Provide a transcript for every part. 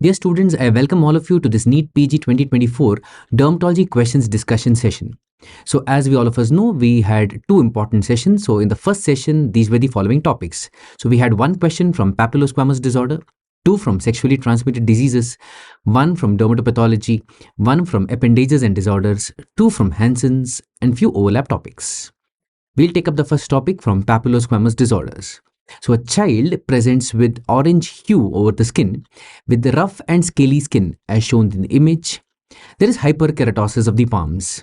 Dear students, I welcome all of you to this NEET-PG 2024 Dermatology Questions Discussion session. So as we all of us know, we had two important sessions. So in the first session, these were the following topics. So we had one question from Papulosquamous disorder, two from sexually transmitted diseases, one from dermatopathology, one from appendages and disorders, two from Hansen's, and few overlap topics. We'll take up the first topic from Papulosquamous disorders. So a child presents with orange hue over the skin with the rough and scaly skin as shown in the image. There is hyperkeratosis of the palms.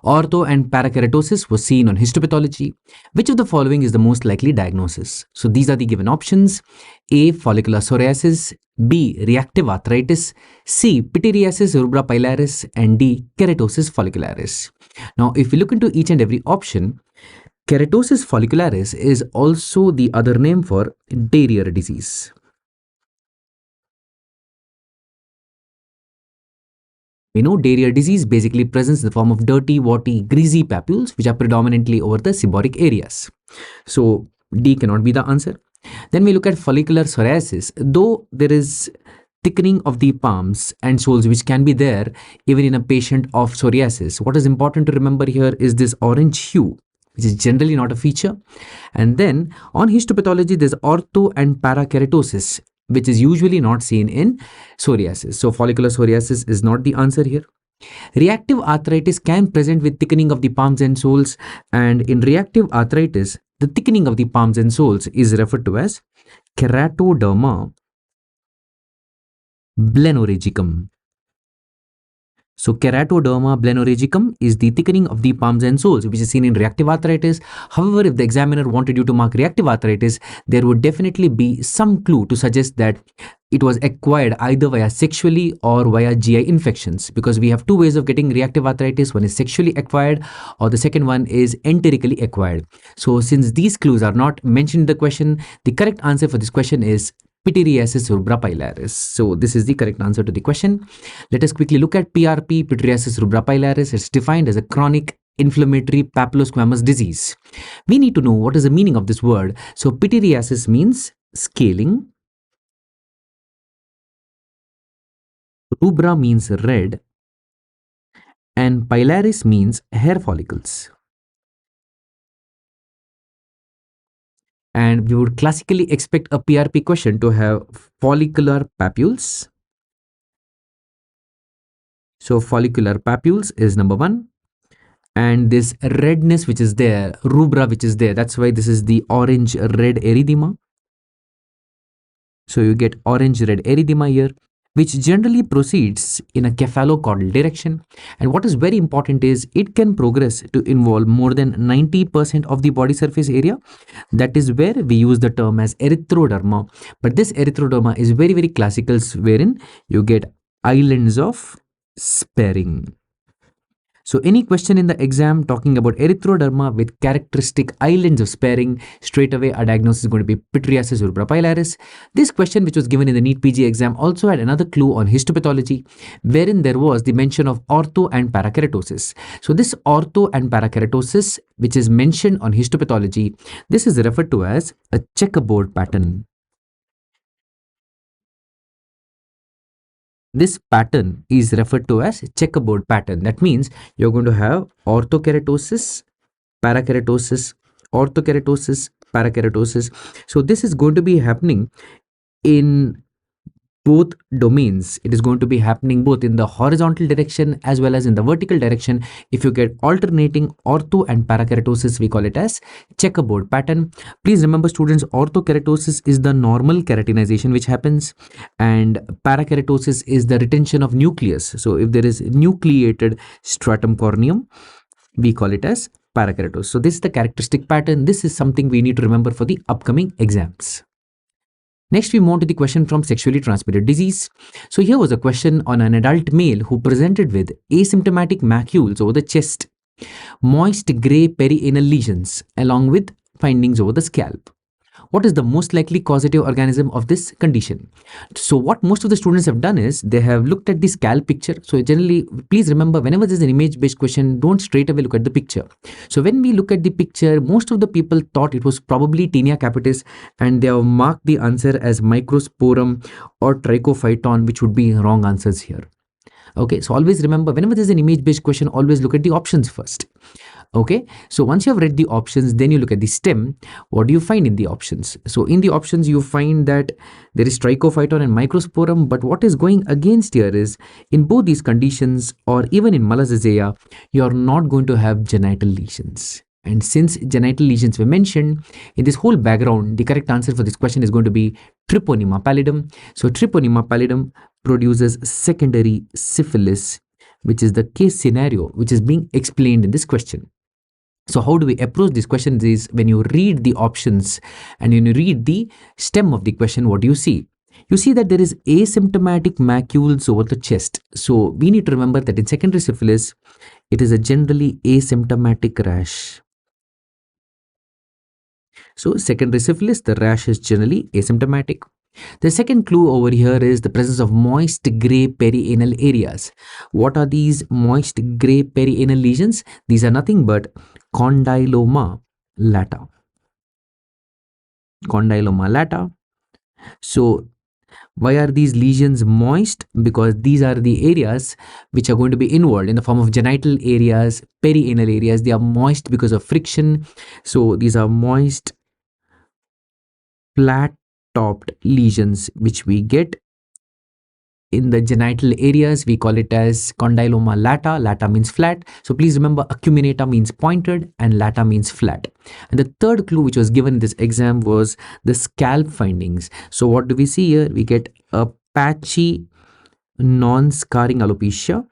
Ortho and parakeratosis was seen on histopathology. Which of the following is the most likely diagnosis? So these are the given options. A. Follicular psoriasis, B. Reactive arthritis, C. Pityriasis rubra pilaris, and D. Keratosis follicularis. Now if we look into each and every option, keratosis follicularis is also the other name for diarrhea disease. We know diarrhea disease basically presents in the form of dirty, warty, greasy papules which are predominantly over the seborrheic areas. So D cannot be the answer. Then we look at follicular psoriasis. Though there is thickening of the palms and soles which can be there even in a patient of psoriasis, what is important to remember here is this orange hue, which is generally not a feature. And then on histopathology, there's ortho and parakeratosis, which is usually not seen in psoriasis. So follicular psoriasis is not the answer here. Reactive arthritis can present with thickening of the palms and soles, and in reactive arthritis, the thickening of the palms and soles is referred to as keratoderma blenorhagicum. So keratoderma blenorhagicum is the thickening of the palms and soles, which is seen in reactive arthritis. However, if the examiner wanted you to mark reactive arthritis, there would definitely be some clue to suggest that it was acquired either via sexually or via GI infections, because we have two ways of getting reactive arthritis. One is sexually acquired, or the second one is enterically acquired. So since these clues are not mentioned in the question, the correct answer for this question is Pityriasis rubra pilaris. So this is the correct answer to the question. Let us quickly look at PRP, Pityriasis rubra pilaris. It's defined as a chronic inflammatory papulosquamous disease. We need to know what is the meaning of this word. So pityriasis means scaling. Rubra means red. And pilaris means hair follicles. And we would classically expect a PRP question to have follicular papules. So follicular papules is number one. And this redness which is there, rubra which is there, that's why this is the orange red erythema. So you get orange red erythema here, which generally proceeds in a cephalocaudal direction. And what is very important is it can progress to involve more than 90% of the body surface area. That is where we use the term as erythroderma. But this erythroderma is very, very classical, wherein you get islands of sparing. So any question in the exam talking about erythroderma with characteristic islands of sparing, straight away our diagnosis is going to be Pityriasis rubra pilaris. This question, which was given in the NEET-PG exam, also had another clue on histopathology, wherein there was the mention of ortho and parakeratosis. So this ortho and parakeratosis, which is mentioned on histopathology, this is referred to as a checkerboard pattern. This pattern is referred to as checkerboard pattern. That means you're going to have orthokeratosis, parakeratosis, orthokeratosis, parakeratosis. So this is going to be happening in both domains. It is going to be happening both in the horizontal direction as well as in the vertical direction. If you get alternating ortho and parakeratosis, we call it as checkerboard pattern. Please remember, students, orthokeratosis is the normal keratinization which happens, and parakeratosis is the retention of nucleus. So if there is nucleated stratum corneum, we call it as parakeratosis. So this is the characteristic pattern. This is something we need to remember for the upcoming exams. Next, we move on to the question from sexually transmitted disease. So here was a question on an adult male who presented with asymptomatic macules over the chest, moist grey perianal lesions, along with findings over the scalp. What is the most likely causative organism of this condition? So what most of the students have done is they have looked at the scalp picture. So generally, please remember, whenever there's an image based question, don't straight away look at the picture. So when we look at the picture, most of the people thought it was probably Tinea capitis, and they have marked the answer as microsporum or trichophyton, which would be wrong answers here. Okay, so always remember, whenever there's an image based question, always look at the options first. Okay, so once you have read the options, then you look at the stem. What do you find in the options? So in the options, you find that there is trichophyton and microsporum, but what is going against here is, in both these conditions or even in Malassezia, you are not going to have genital lesions. And since genital lesions were mentioned in this whole background, the correct answer for this question is going to be Treponema pallidum. So Treponema pallidum produces secondary syphilis, which is the case scenario which is being explained in this question. So how do we approach this question is, when you read the options and when you read the stem of the question, what do you see? You see that there is asymptomatic macules over the chest. So we need to remember that in secondary syphilis, it is a generally asymptomatic rash. So secondary syphilis, the rash is generally asymptomatic. The second clue over here is the presence of moist grey perianal areas. What are these moist grey perianal lesions? These are nothing but condyloma lata. Condyloma lata. So why are these lesions moist? Because these are the areas which are going to be involved in the form of genital areas, perianal areas. They are moist because of friction. So these are moist, flat topped lesions which we get in the genital areas. We call it as condyloma lata. Lata means flat. So please remember, acuminata means pointed and lata means flat. And the third clue which was given in this exam was the scalp findings. So what do we see here? We get a patchy non-scarring alopecia.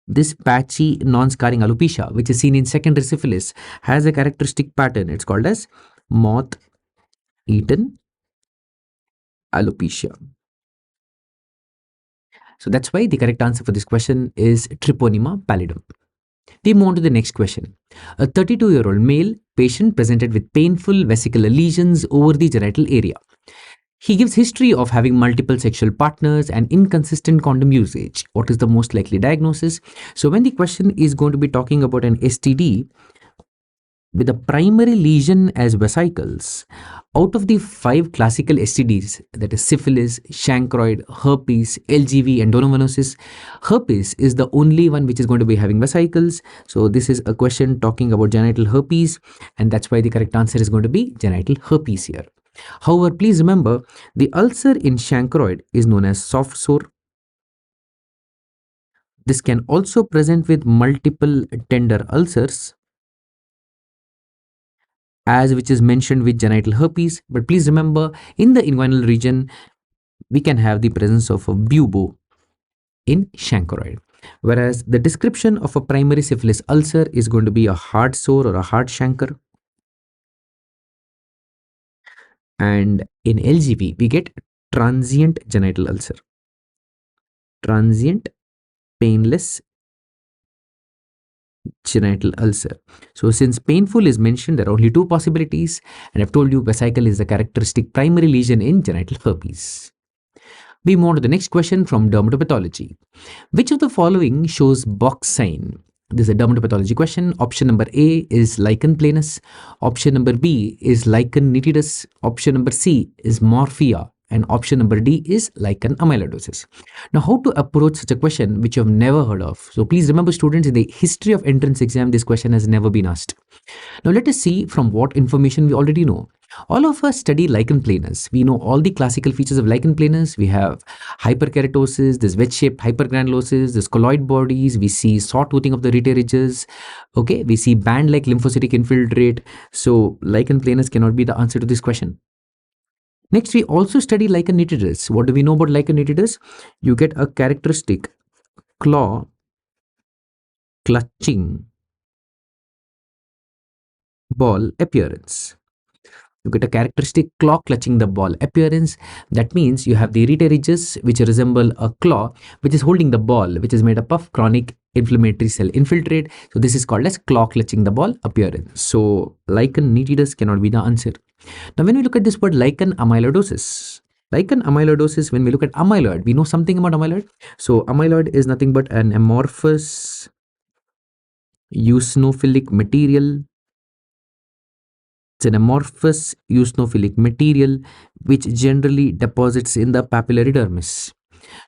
This patchy non-scarring alopecia, which is seen in secondary syphilis, has a characteristic pattern. It's called as moth-eaten alopecia. So that's why the correct answer for this question is Treponema pallidum. We move on to the next question. A 32-year-old male patient presented with painful vesicular lesions over the genital area. He gives history of having multiple sexual partners and inconsistent condom usage. What is the most likely diagnosis? So when the question is going to be talking about an STD with a primary lesion as vesicles, out of the 5 classical STDs, that is syphilis, chancroid, herpes, LGV, and donovanosis, herpes is the only one which is going to be having vesicles. So this is a question talking about genital herpes, and that's why the correct answer is going to be genital herpes here. However, please remember, the ulcer in chancroid is known as soft sore. This can also present with multiple tender ulcers, as which is mentioned with genital herpes. But please remember, in the inguinal region, we can have the presence of a bubo in chancroid. Whereas the description of a primary syphilis ulcer is going to be a hard sore or a hard chancre. And in LGV, we get transient genital ulcer. Transient painless genital ulcer. So since painful is mentioned, there are only 2 possibilities, and I've told you vesicle is the characteristic primary lesion in genital herpes. We move on to the next question from dermatopathology. Which of the following shows box sign? This is a dermatopathology question. Option number A is lichen planus. Option number B is lichen nitidus. Option number C is morphia. And option number D is lichen amyloidosis. Now, how to approach such a question which you have never heard of? So please remember, students, in the history of entrance exam, this question has never been asked. Now let us see from what information we already know. All of us study lichen planus. We know all the classical features of lichen planus. We have hyperkeratosis, this wedge-shaped hypergranulosis, this colloid bodies. We see sawtoothing of the rete ridges. Okay, we see band-like lymphocytic infiltrate. So lichen planus cannot be the answer to this question. Next, we also study lichen nitidus. What do we know about lichen nitidus? You get a characteristic claw clutching ball appearance. you get a characteristic claw clutching the ball appearance. That means you have the irritated ridges which resemble a claw which is holding the ball, which is made up of chronic inflammatory cell infiltrate. So this is called as claw clutching the ball appearance. So lichen nitidus cannot be the answer. Now when we look at this word lichen amyloidosis, when we look at amyloid, we know something about amyloid. So amyloid is nothing but an amorphous eosinophilic material. It's an amorphous eosinophilic material which generally deposits in the papillary dermis.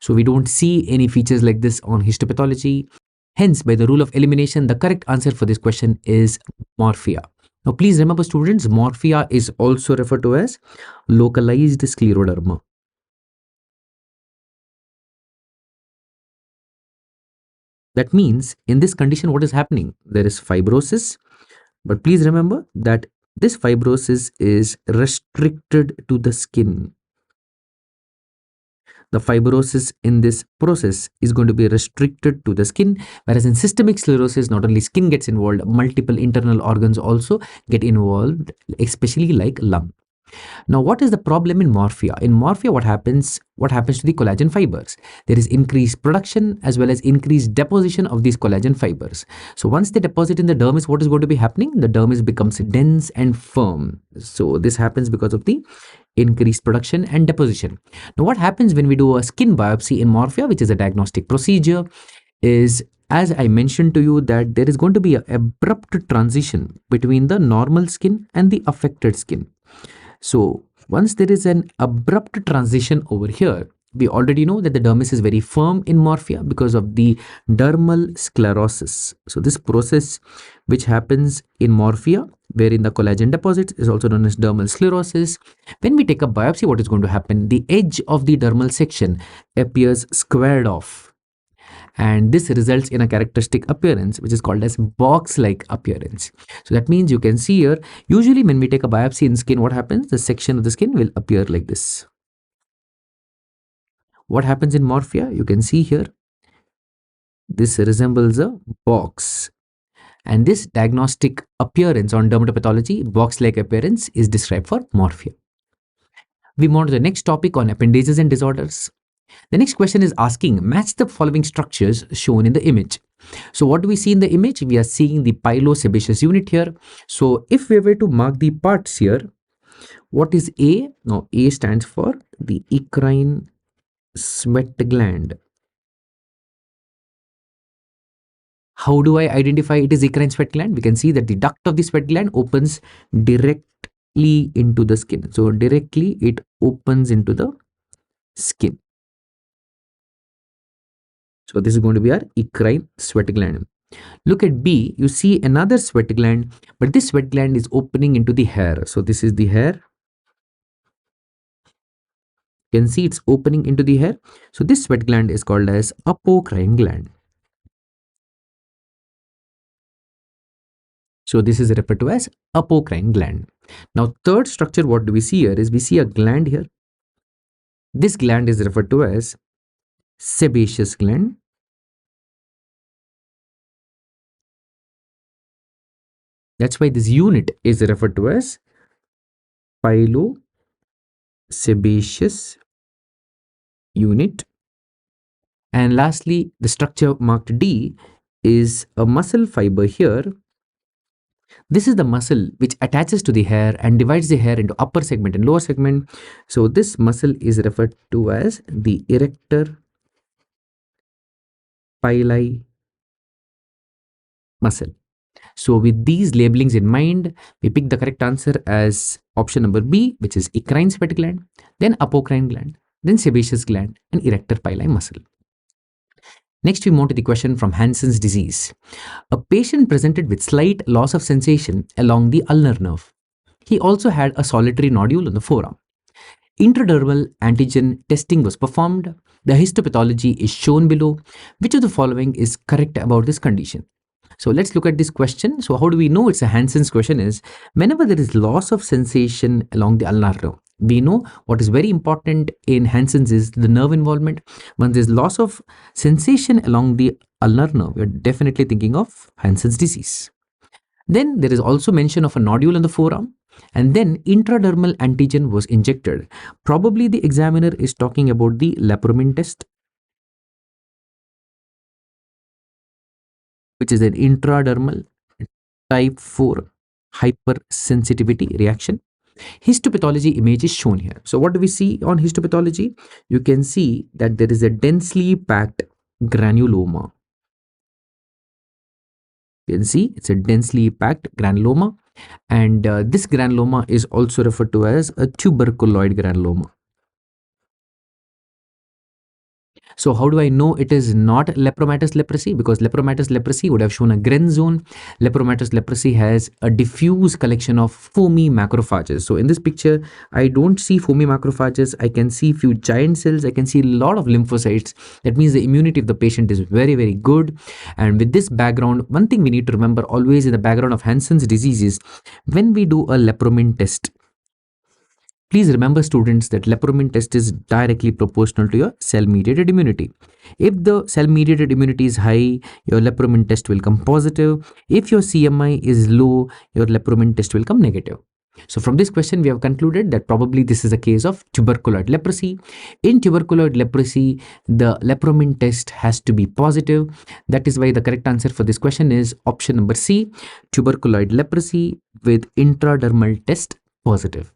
So we don't see any features like this on histopathology. Hence, by the rule of elimination, the correct answer for this question is morphea. Now, please remember, students, morphea is also referred to as localized scleroderma. That means in this condition, what is happening? There is fibrosis, but please remember that this fibrosis is restricted to the skin. The fibrosis in this process is going to be restricted to the skin, whereas in systemic sclerosis, not only skin gets involved, multiple internal organs also get involved, especially like lung. Now, what is the problem in morphea? In morphea, what happens to the collagen fibers? There is increased production as well as increased deposition of these collagen fibers. So once they deposit in the dermis, what is going to be happening? The dermis becomes dense and firm. So this happens because of the increased production and deposition. Now, what happens when we do a skin biopsy in morphea, which is a diagnostic procedure, is, as I mentioned to you, that there is going to be an abrupt transition between the normal skin and the affected skin. So once there is an abrupt transition over here, we already know that the dermis is very firm in morphea because of the dermal sclerosis. So this process which happens in morphea, wherein the collagen deposits, is also known as dermal sclerosis. When we take a biopsy, what is going to happen? The edge of the dermal section appears squared off. And this results in a characteristic appearance which is called as box-like appearance. So that means you can see here, usually when we take a biopsy in skin, what happens? The section of the skin will appear like this. What happens in morphea? You can see here, this resembles a box. And this diagnostic appearance on dermatopathology, box-like appearance, is described for morphea. We move on to the next topic on appendages and disorders. The next question is asking, match the following structures shown in the image. So what do we see in the image? We are seeing the Pilosesbaceous unit here. So if we were to mark the parts here, what is A? Now A stands for the eccrine sweat gland. How do I identify it is eccrine sweat gland? We can see that the duct of the sweat gland opens directly into the skin. So directly it opens into the skin. So this is going to be our eccrine sweat gland. Look at B, you see another sweat gland, but this sweat gland is opening into the hair. So this is the hair. You can see it's opening into the hair. So this sweat gland is called as apocrine gland. So this is referred to as apocrine gland. Now third structure, what do we see here is we see a gland here. This gland is referred to as sebaceous gland. That's why this unit is referred to as Pilosebaceous unit. And lastly, the structure marked D is a muscle fiber here. This is the muscle which attaches to the hair and divides the hair into upper segment and lower segment. So this muscle is referred to as the erector pili muscle. So with these labelings in mind, we pick the correct answer as option number B, which is eccrine sweat gland, then apocrine gland, then sebaceous gland, and erector pili muscle. Next, we move to the question from Hansen's disease. A patient presented with slight loss of sensation along the ulnar nerve. He also had a solitary nodule on the forearm. Intradermal antigen testing was performed. The histopathology is shown below. Which of the following is correct about this condition? So let's look at this question. So how do we know it's a Hansen's question is, whenever there is loss of sensation along the ulnar nerve, we know what is very important in Hansen's is the nerve involvement. When there is loss of sensation along the ulnar nerve, we are definitely thinking of Hansen's disease. Then there is also mention of a nodule on the forearm. and then intradermal antigen was injected. Probably the examiner is talking about the Lepromin test, which is an intradermal type 4 hypersensitivity reaction. Histopathology image is shown here. So what do we see on histopathology? You can see that there is a densely packed granuloma. You can see it's a densely packed granuloma, and this granuloma is also referred to as a tuberculoid granuloma. So how do I know it is not lepromatous leprosy? Because lepromatous leprosy would have shown a Gren zone. Lepromatous leprosy has a diffuse collection of foamy macrophages. So in this picture, I don't see foamy macrophages. I can see few giant cells. I can see a lot of lymphocytes. That means the immunity of the patient is very, very good. And with this background, one thing we need to remember always in the background of Hansen's disease is when we do a lepromin test, please remember, students, that lepromin test is directly proportional to your cell-mediated immunity. If the cell-mediated immunity is high, your lepromin test will come positive. If your CMI is low, your lepromin test will come negative. So from this question, we have concluded that probably this is a case of tuberculoid leprosy. In tuberculoid leprosy, the lepromin test has to be positive. That is why the correct answer for this question is option number C, tuberculoid leprosy with intradermal test positive.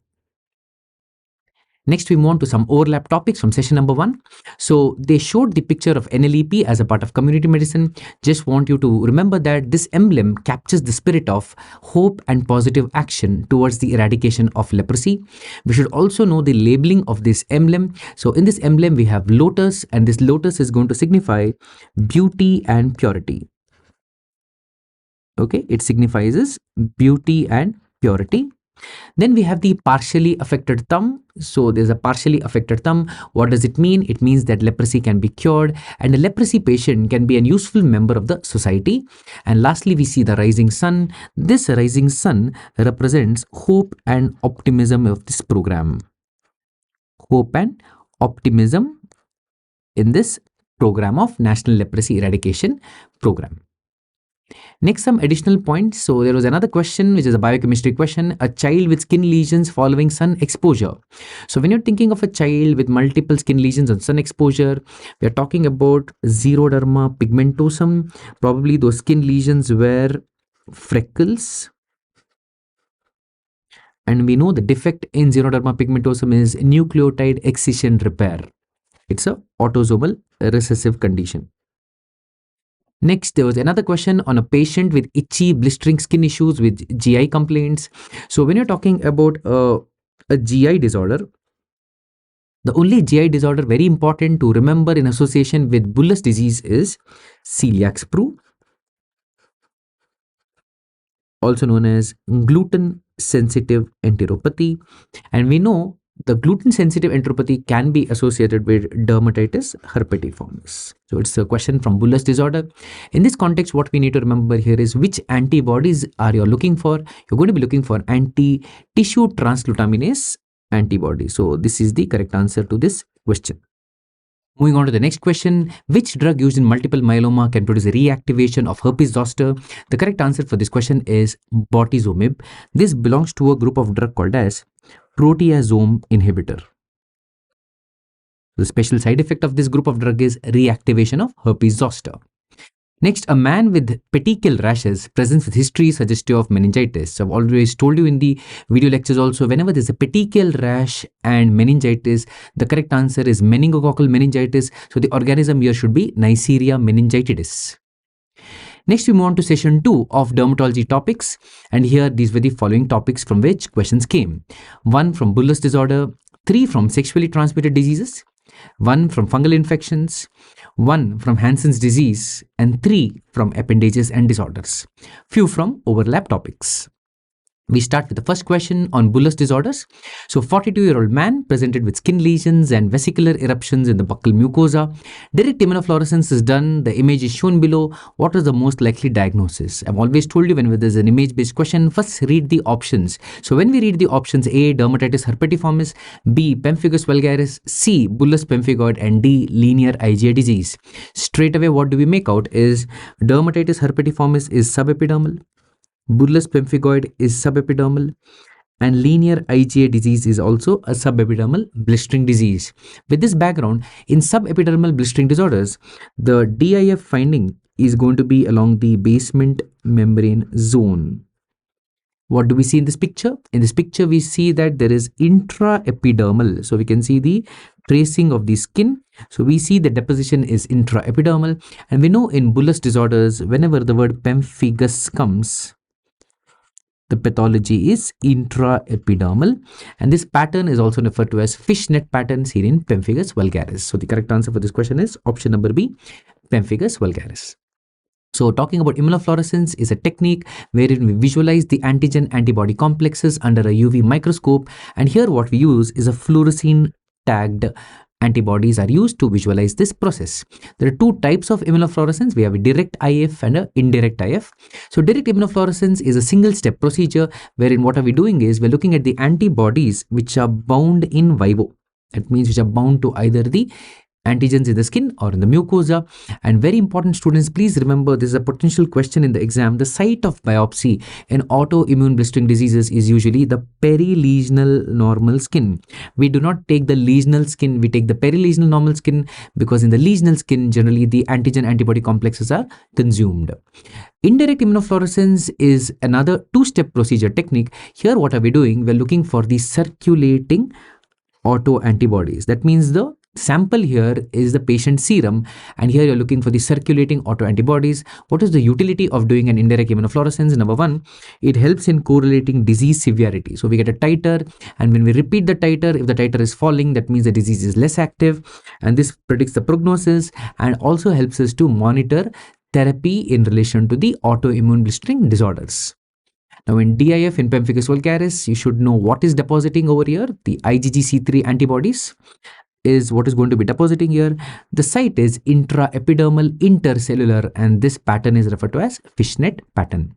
Next, we move on to some overlap topics from session number 1. So they showed the picture of NLEP as a part of community medicine. Just want you to remember that this emblem captures the spirit of hope and positive action towards the eradication of leprosy. We should also know the labeling of this emblem. So in this emblem, we have lotus, and this lotus is going to signify beauty and purity. Okay, it signifies beauty and purity. Then we have the partially affected thumb. So there's a partially affected thumb. What does it mean? It means that leprosy can be cured and a leprosy patient can be a useful member of the society. And lastly, we see the rising sun. This rising sun represents hope and optimism of this program. Hope and optimism in this program of National Leprosy Eradication Program. Next, some additional points. So there was another question, which is a biochemistry question, a child with skin lesions following sun exposure. So when you're thinking of a child with multiple skin lesions on sun exposure, we are talking about xeroderma pigmentosum. Probably those skin lesions were freckles. And we know the defect in xeroderma pigmentosum is nucleotide excision repair. It's a autosomal recessive condition. Next, there was another question on a patient with itchy, blistering skin issues with GI complaints. So when you're talking about a GI disorder, the only GI disorder very important to remember in association with Bullous disease is celiac sprue, also known as gluten-sensitive enteropathy. And we know the gluten-sensitive enteropathy can be associated with dermatitis herpetiformis. So it's a question from Bullous disorder. In this context, what we need to remember here is which antibodies are you looking for? You're going to be looking for anti-tissue transglutaminase antibody. So this is the correct answer to this question. Moving on to the next question, which drug used in multiple myeloma can produce a reactivation of herpes zoster? The correct answer for this question is bortezomib. This belongs to a group of drug called as proteasome inhibitor. The special side effect of this group of drug is reactivation of herpes zoster. Next, a man with petechial rashes presents with history suggestive of meningitis. So I've always told you in the video lectures also, whenever there's a petechial rash and meningitis, the correct answer is meningococcal meningitis. So the organism here should be Neisseria meningitidis. Next, we move on to session 2 of dermatology topics. And here, these were the following topics from which questions came. 1 from Bullous disorder, 3 from sexually transmitted diseases, 1 from fungal infections, 1 from Hansen's disease, and 3 from appendages and disorders. Few from overlap topics. We start with the first question on Bullous disorders. So 42-year-old man presented with skin lesions and vesicular eruptions in the buccal mucosa. Direct immunofluorescence is done. The image is shown below. What is the most likely diagnosis? I've always told you when there's an image-based question, first read the options. So when we read the options, A, dermatitis herpetiformis, B, pemphigus vulgaris, C, bullous pemphigoid, and D, linear IgA disease. Straight away, what do we make out is dermatitis herpetiformis is subepidermal, bullous pemphigoid is subepidermal, And linear IgA disease is also a subepidermal blistering disease. With this background, in subepidermal blistering disorders, the DIF finding is going to be along the basement membrane zone. What do we see in this picture? In this picture, we see that there is intraepidermal. So we can see the tracing of the skin. So we see the deposition is intraepidermal. And we know in bullous disorders, whenever the word pemphigus comes, the pathology is intraepidermal, and this pattern is also referred to as fishnet pattern seen in pemphigus vulgaris. So the correct answer for this question is option number B, pemphigus vulgaris. So talking about immunofluorescence is a technique wherein we visualize the antigen antibody complexes under a UV microscope, and here what we use is a fluorescein tagged antibodies are used to visualize this process. There are two types of immunofluorescence. We have a direct IF and a indirect IF. So direct immunofluorescence is a single step procedure wherein what are we doing is we're looking at the antibodies which are bound in vivo. That means which are bound to either the antigens in the skin or in the mucosa. And very important, students, please remember, this is a potential question in the exam. The site of biopsy in autoimmune blistering diseases is usually the perilesional normal skin. We do not take the lesional skin, we take the perilesional normal skin, because in the lesional skin generally the antigen antibody complexes are consumed. Indirect immunofluorescence is another two-step procedure technique. Here what are we doing? We're looking for the circulating autoantibodies. That means the sample here is the patient serum, and here you're looking for the circulating autoantibodies. What is the utility of doing an indirect immunofluorescence? Number one, it helps in correlating disease severity. So we get a titer, and when we repeat the titer, if the titer is falling, that means the disease is less active, and this predicts the prognosis and also helps us to monitor therapy in relation to the autoimmune blistering disorders. Now in DIF, in pemphigus vulgaris, you should know what is depositing over here. The IgG3 antibodies is what is going to be depositing here. The site is intraepidermal intercellular, and this pattern is referred to as fishnet pattern.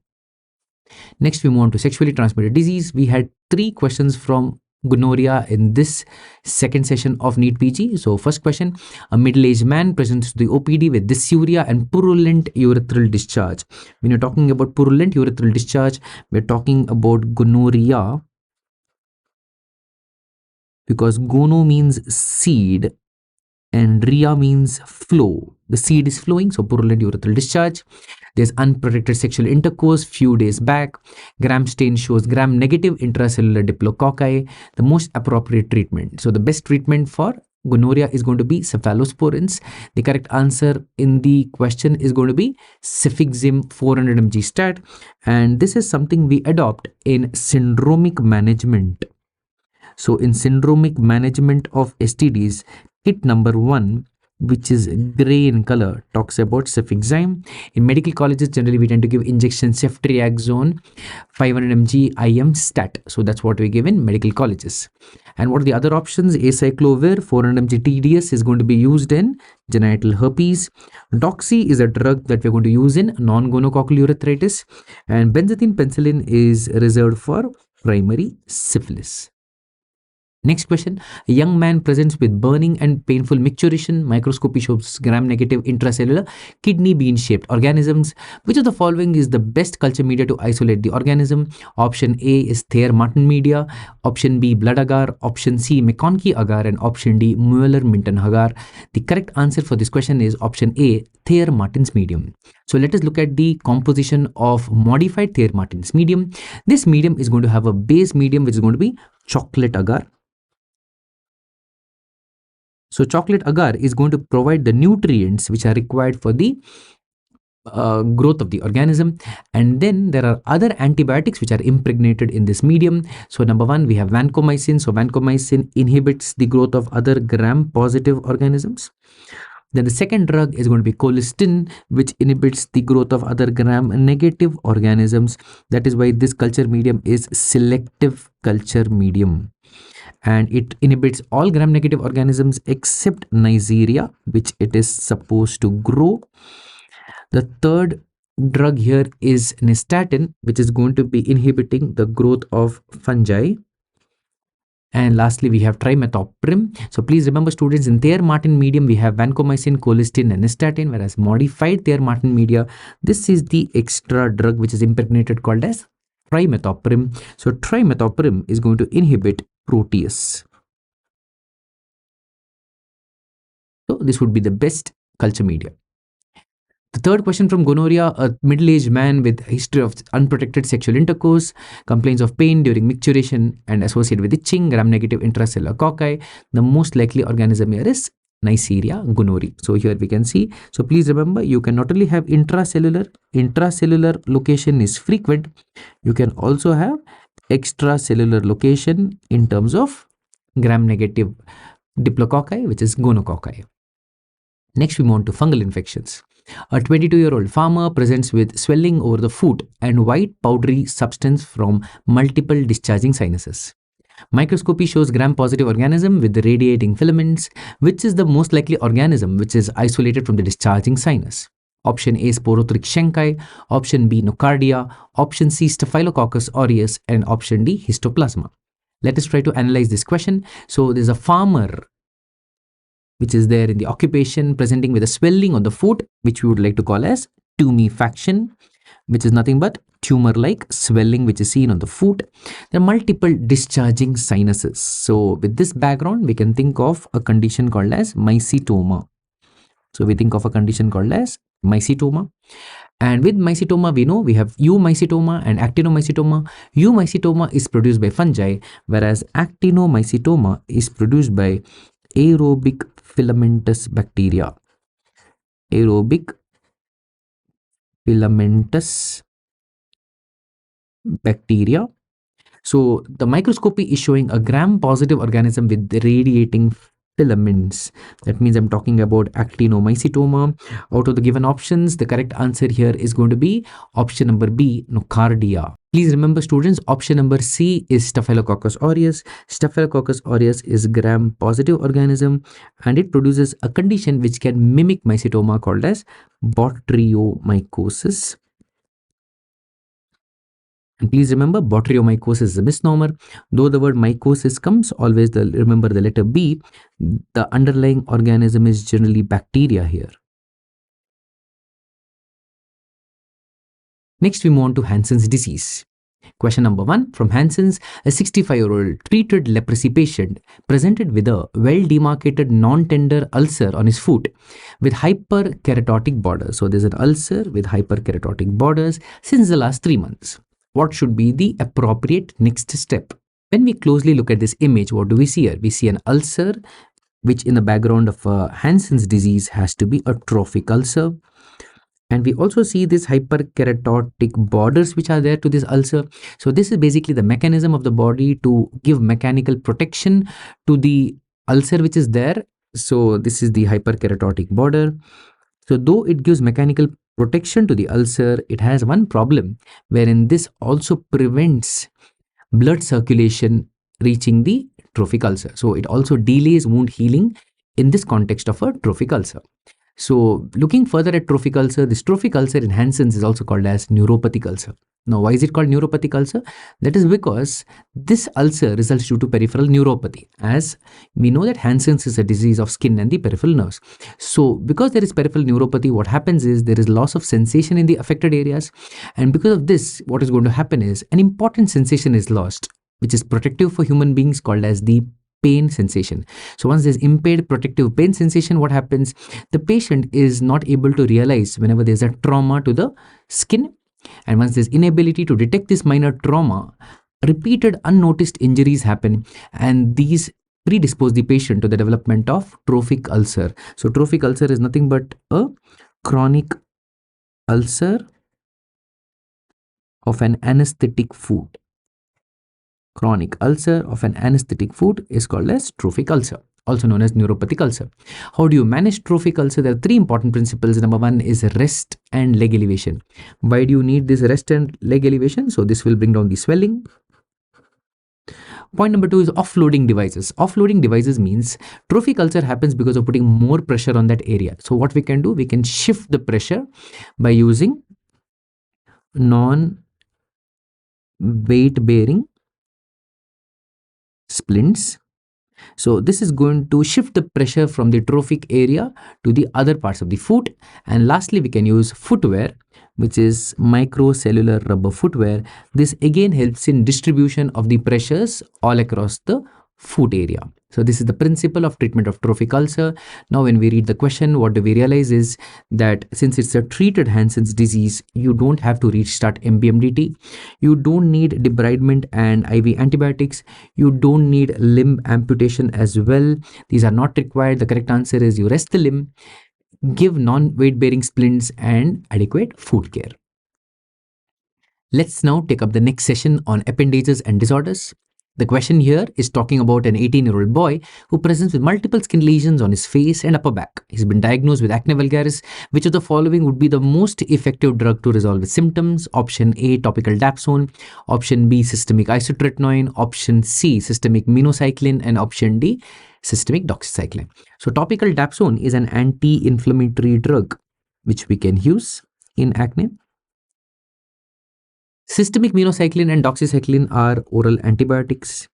Next, we move on to sexually transmitted disease. We had 3 questions from gonorrhea in this second session of NEET-PG. So first question, a middle-aged man presents to the OPD with dysuria and purulent urethral discharge. When you're talking about purulent urethral discharge, we're talking about gonorrhea, because gono means seed and rhea means flow. The seed is flowing, so purulent urethral discharge. There's unprotected sexual intercourse few days back. Gram stain shows gram-negative intracellular diplococci. The most appropriate treatment. So the best treatment for gonorrhea is going to be cephalosporins. The correct answer in the question is going to be cefixime 400 mg stat, and this is something we adopt in syndromic management. So in syndromic management of STDs, kit number 1, which is gray in color, talks about cefixime. In medical colleges, generally we tend to give injection ceftriaxone 500 mg IM stat. So that's what we give in medical colleges. And what are the other options? Acyclovir 400 mg TDS is going to be used in genital herpes. Doxy is a drug that we're going to use in non-gonococcal urethritis. And benzathine penicillin is reserved for primary syphilis. Next question, a young man presents with burning and painful micturition. Microscopy shows gram-negative intracellular kidney bean-shaped organisms. Which of the following is the best culture media to isolate the organism? Option A is Thayer-Martin media, option B blood agar, option C McConkey agar, and option D Mueller-Minton agar. The correct answer for this question is option A, Thayer-Martin's medium. So let us look at the composition of modified Thayer-Martin's medium. This medium is going to have a base medium which is going to be chocolate agar. So chocolate agar is going to provide the nutrients which are required for the growth of the organism. And then there are other antibiotics which are impregnated in this medium. So number 1, we have vancomycin. So vancomycin inhibits the growth of other gram-positive organisms. Then the second drug is going to be colistin, which inhibits the growth of other gram-negative organisms. That is why this culture medium is selective culture medium, and it inhibits all gram-negative organisms except Neisseria, which it is supposed to grow. The third drug here is nystatin, which is going to be inhibiting the growth of fungi. And lastly, we have trimethoprim. So please remember, students, in Thayer-Martin medium, we have vancomycin, colistin, and nystatin, whereas modified Thayer-Martin media, this is the extra drug which is impregnated called as trimethoprim. So trimethoprim is going to inhibit protease. So this would be the best culture media. The third question from gonorrhea: a middle-aged man with a history of unprotected sexual intercourse complains of pain during micturition and associated with itching, gram-negative intracellular cocci. The most likely organism here is Neisseria gonorrhoeae. So here we can see. So please remember, you can not only have intracellular location is frequent, you can also have extracellular location in terms of gram-negative diplococci, which is gonococci. Next, we move on to fungal infections. A 22-year-old farmer presents with swelling over the foot and white powdery substance from multiple discharging sinuses. Microscopy shows gram-positive organism with radiating filaments. Which is the most likely organism which is isolated from the discharging sinus? Option A, Sporothrix option B, Nocardia, option C, Staphylococcus aureus, and option D, Histoplasma. Let us try to analyze this question. So there's a farmer which is there in the occupation presenting with a swelling on the foot, which we would like to call as tumefaction, which is nothing but tumor-like swelling which is seen on the foot. There are multiple discharging sinuses. So with this background, we can think of a condition called as mycetoma. So we think of a condition called as mycetoma. And with mycetoma, we know we have eumycetoma and actinomycetoma. Eumycetoma is produced by fungi, whereas actinomycetoma is produced by aerobic filamentous bacteria. Aerobic filamentous bacteria. So the microscopy is showing a gram-positive organism with radiating filaments. That means I'm talking about actinomycetoma. Out of the given options, the correct answer here is going to be option number B, Nocardia. Please remember, students, option number C is Staphylococcus aureus. Staphylococcus aureus is gram-positive organism and it produces a condition which can mimic mycetoma called as botryomycosis. And please remember, botryomycosis is a misnomer. Though the word mycosis comes, always remember the letter B. The underlying organism is generally bacteria here. Next, we move on to Hansen's disease. Question number 1 from Hansen's: a 65-year-old treated leprosy patient presented with a well-demarcated non-tender ulcer on his foot with hyperkeratotic borders. So there's an ulcer with hyperkeratotic borders since the last 3 months. What should be the appropriate next step? When we closely look at this image, what do we see here? We see an ulcer, which in the background of Hansen's disease has to be a trophic ulcer. And we also see these hyperkeratotic borders which are there to this ulcer. So this is basically the mechanism of the body to give mechanical protection to the ulcer which is there. So this is the hyperkeratotic border. So though it gives mechanical protection to the ulcer, it has one problem wherein this also prevents blood circulation reaching the trophic ulcer. So it also delays wound healing in this context of a trophic ulcer. So looking further at trophic ulcer, this trophic ulcer in Hansen's is also called as neuropathic ulcer. Now, why is it called neuropathic ulcer? That is because this ulcer results due to peripheral neuropathy. As we know that Hansen's is a disease of skin and the peripheral nerves. So because there is peripheral neuropathy, what happens is there is loss of sensation in the affected areas. And because of this, what is going to happen is an important sensation is lost, which is protective for human beings, called as the pain sensation. So once there's impaired protective pain sensation, what happens? The patient is not able to realize whenever there's a trauma to the skin. And once there's inability to detect this minor trauma, repeated unnoticed injuries happen, and these predispose the patient to the development of trophic ulcer. So trophic ulcer is nothing but a chronic ulcer of an anesthetic foot. Chronic ulcer of an anesthetic foot is called as trophic ulcer, also known as neuropathic ulcer. How do you manage trophic ulcer? There are 3 important principles. Number 1 is rest and leg elevation. Why do you need this rest and leg elevation? So this will bring down the swelling. Point number 2 is offloading devices. Offloading devices means trophic ulcer happens because of putting more pressure on that area. So what we can do, we can shift the pressure by using non-weight bearing splints. So this is going to shift the pressure from the trophic area to the other parts of the foot. And lastly, we can use footwear which is microcellular rubber footwear. This again helps in distribution of the pressures all across the foot area. So this is the principle of treatment of trophic ulcer. Now when we read the question, what do we realize is that since it's a treated Hansen's disease, you don't have to restart MBMDT. You don't need debridement and IV antibiotics. You don't need limb amputation as well. These are not required. The correct answer is you rest the limb, give non-weight bearing splints and adequate foot care. Let's now take up the next session on appendages and disorders. The question here is talking about an 18-year-old boy who presents with multiple skin lesions on his face and upper back. He's been diagnosed with acne vulgaris. Which of the following would be the most effective drug to resolve his symptoms? Option A, topical dapsone. Option B, systemic isotretinoin. Option C, systemic minocycline. And option D, systemic doxycycline. So topical dapsone is an anti-inflammatory drug which we can use in acne. Systemic minocycline and doxycycline are oral antibiotics.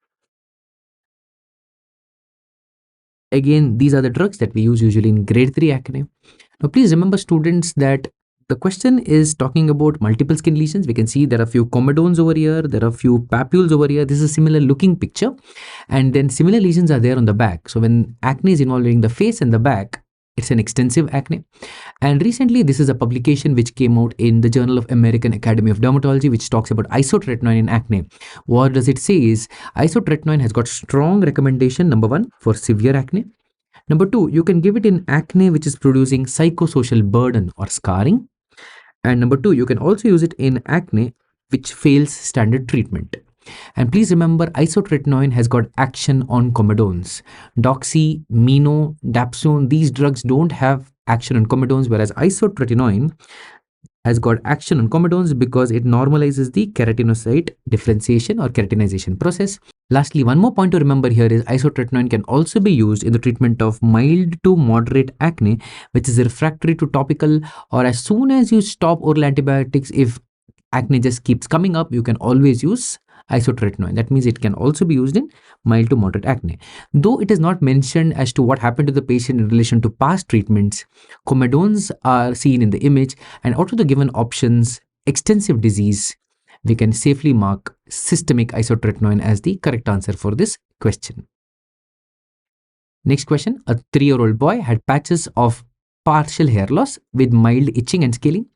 Again, these are the drugs that we use usually in grade 3 acne. Now, please remember, students, that the question is talking about multiple skin lesions. We can see there are a few comedones over here. There are a few papules over here. This is a similar looking picture. And then similar lesions are there on the back. So when acne is involving the face and the back, it's an extensive acne. And recently, this is a publication which came out in the Journal of American Academy of Dermatology, which talks about isotretinoin in acne. What does it say is isotretinoin has got strong recommendation, number 1, for severe acne. Number 2, you can give it in acne which is producing psychosocial burden or scarring. And number 2, you can also use it in acne which fails standard treatment. And please remember, isotretinoin has got action on comedones. Doxy, mino, dapsone, these drugs don't have action on comedones, whereas isotretinoin has got action on comedones because it normalizes the keratinocyte differentiation or keratinization process. Lastly, one more point to remember here is isotretinoin can also be used in the treatment of mild to moderate acne, which is refractory to topical, or as soon as you stop oral antibiotics, if acne just keeps coming up, you can always use isotretinoin. That means it can also be used in mild to moderate acne. Though it is not mentioned as to what happened to the patient in relation to past treatments, comedones are seen in the image, and out of the given options, extensive disease, we can safely mark systemic isotretinoin as the correct answer for this question. Next question, a 3-year-old boy had patches of partial hair loss with mild itching and scaling.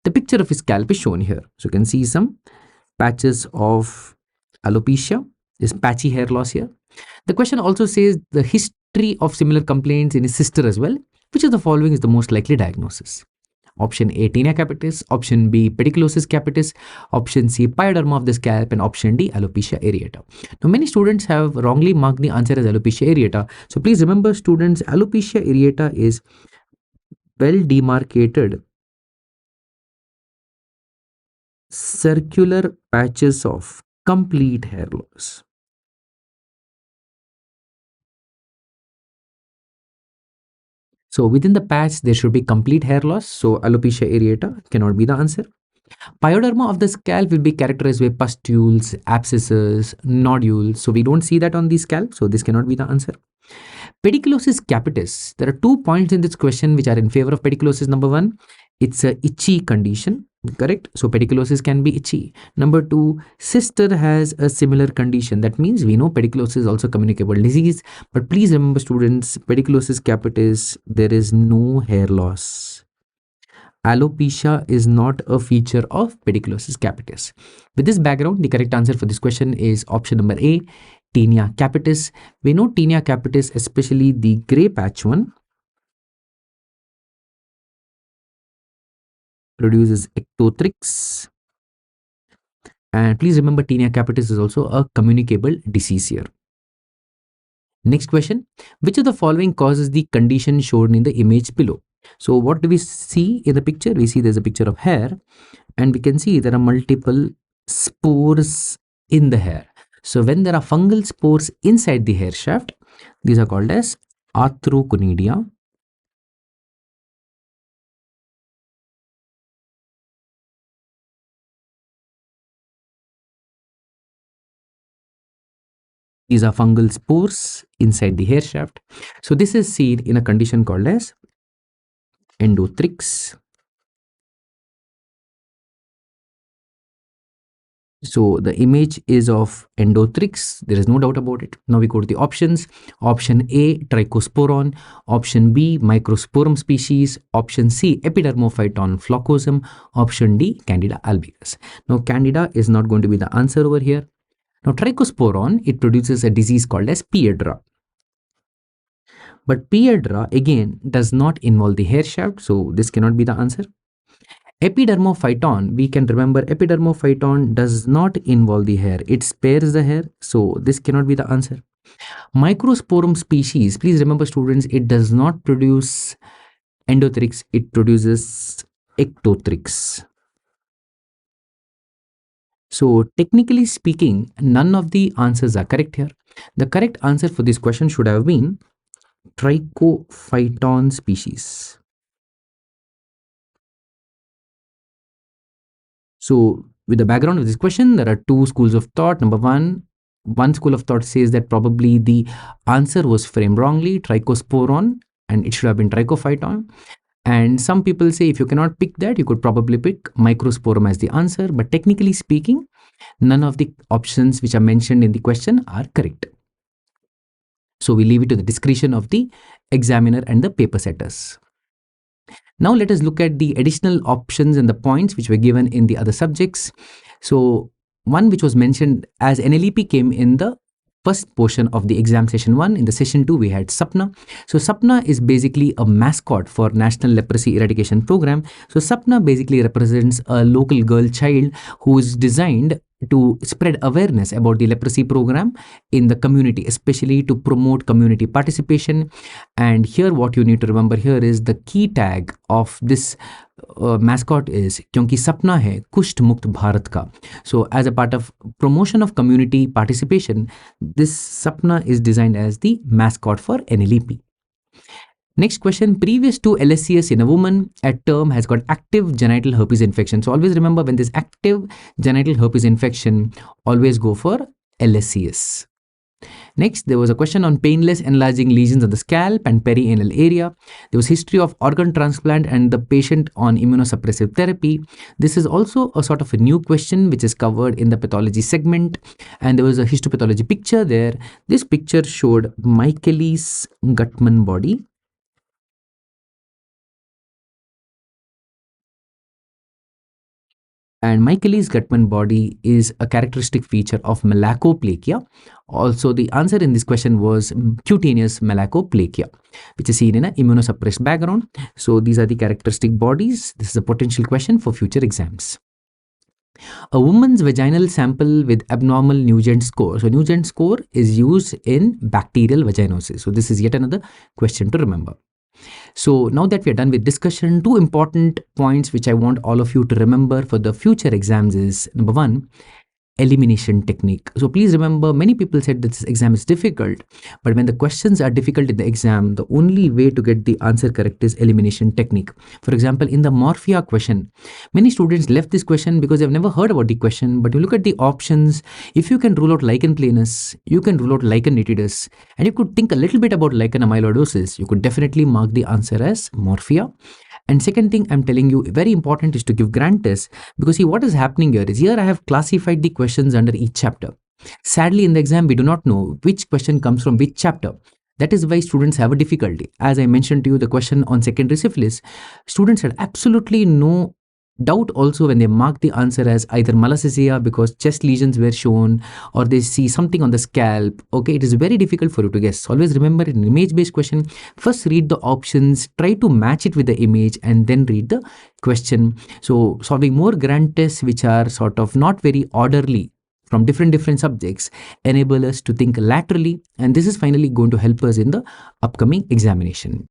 The picture of his scalp is shown here. So you can see some patches of alopecia, is patchy hair loss here. The question also says the history of similar complaints in his sister as well. Which of the following is the most likely diagnosis? Option A, tinea capitis. Option B, pediculosis capitis. Option C, pyoderma of the scalp. And option D, alopecia areata. Now, many students have wrongly marked the answer as alopecia areata. So please remember, students, alopecia areata is well demarcated circular patches of complete hair loss. So within the patch, there should be complete hair loss. So alopecia areata cannot be the answer. Pyoderma of the scalp will be characterized by pustules, abscesses, nodules. So we don't see that on the scalp. So this cannot be the answer. Pediculosis capitis. There are 2 points in this question which are in favor of pediculosis. Number 1, it's a itchy condition. Correct. So pediculosis can be itchy. Number 2, sister has a similar condition. That means we know pediculosis is also communicable disease. But please remember, students, pediculosis capitis, there is no hair loss. Alopecia is not a feature of pediculosis capitis. With this background, the correct answer for this question is option number A, tinea capitis. We know tinea capitis, especially the gray patch one, produces ectotrix. And please remember, tinea capitis is also a communicable disease here. Next question, which of the following causes the condition shown in the image below? So what do we see in the picture? We see there's a picture of hair, and we can see there are multiple spores in the hair. So when there are fungal spores inside the hair shaft, these are called as arthroconidia. These are fungal spores inside the hair shaft. So this is seen in a condition called as endotrix. So the image is of endothrix. There is no doubt about it. Now we go to the options. Option A, trichosporon. Option B, microsporum species. Option C, epidermophyton flocosum. Option D, Candida albicans. Now Candida is not going to be the answer over here. Now trichosporon, it produces a disease called as Piedra. But Piedra again does not involve the hair shaft, so this cannot be the answer. Epidermophyton, we can remember epidermophyton does not involve the hair, it spares the hair, so this cannot be the answer. Microsporum species, please remember students, it does not produce endothrix, it produces ectothrix. So technically speaking, none of the answers are correct here. The correct answer for this question should have been trichophyton species. So with the background of this question, there are two schools of thought. Number one school of thought says that probably the answer was framed wrongly, trichosporon, and it should have been trichophyton. And some people say if you cannot pick that, you could probably pick microsporum as the answer. But technically speaking, none of the options which are mentioned in the question are correct. So we leave it to the discretion of the examiner and the paper setters. Now let us look at the additional options and the points which were given in the other subjects. So one which was mentioned as NLEP came in the first portion of the exam session 1. In the session 2 we had SAPNA. So SAPNA is basically a mascot for National Leprosy Eradication Program. So SAPNA basically represents a local girl child who is designed to spread awareness about the leprosy program in the community, especially to promote community participation. And here what you need to remember here is the key tag of this mascot is क्योंकि सपना है कुष्ठ मुक्त भारत का. So as a part of promotion of community participation, this sapna is designed as the mascot for NLEP. Next question, previous to LSCS in a woman, a term has got active genital herpes infection. So always remember when there's active genital herpes infection, always go for LSCS. Next, there was a question on painless enlarging lesions on the scalp and perianal area. There was history of organ transplant and the patient on immunosuppressive therapy. This is also a sort of a new question which is covered in the pathology segment. And there was a histopathology picture there. This picture showed Michaelis Gutman body. And Michaelis Gutman body is a characteristic feature of malacoplakia. Also, the answer in this question was cutaneous malacoplakia, which is seen in an immunosuppressed background. So these are the characteristic bodies. This is a potential question for future exams. A woman's vaginal sample with abnormal Nugent score. So Nugent score is used in bacterial vaginosis. So this is yet another question to remember. So now that we are done with discussion, two important points which I want all of you to remember for the future exams is, number one, elimination technique. So please remember, many people said that this exam is difficult, but when the questions are difficult in the exam, the only way to get the answer correct is elimination technique. For example, in the morphia question, many students left this question because they've never heard about the question, but you look at the options, if you can rule out lichen planus, you can rule out lichen nitidus, and you could think a little bit about lichen amyloidosis, you could definitely mark the answer as morphia. And second thing I'm telling you, very important, is to give grant tests, because see what is happening here is, here I have classified the questions under each chapter. Sadly, in the exam, we do not know which question comes from which chapter. That is why students have a difficulty. As I mentioned to you, the question on secondary syphilis, students had absolutely no doubt also when they mark the answer as either malassezia because chest lesions were shown, or they see something on the scalp. Okay, it is very difficult for you to guess. Always remember, in an image-based question, first read the options, try to match it with the image, and then read the question. So solving more grant tests which are sort of not very orderly from different subjects enable us to think laterally, and this is finally going to help us in the upcoming examination.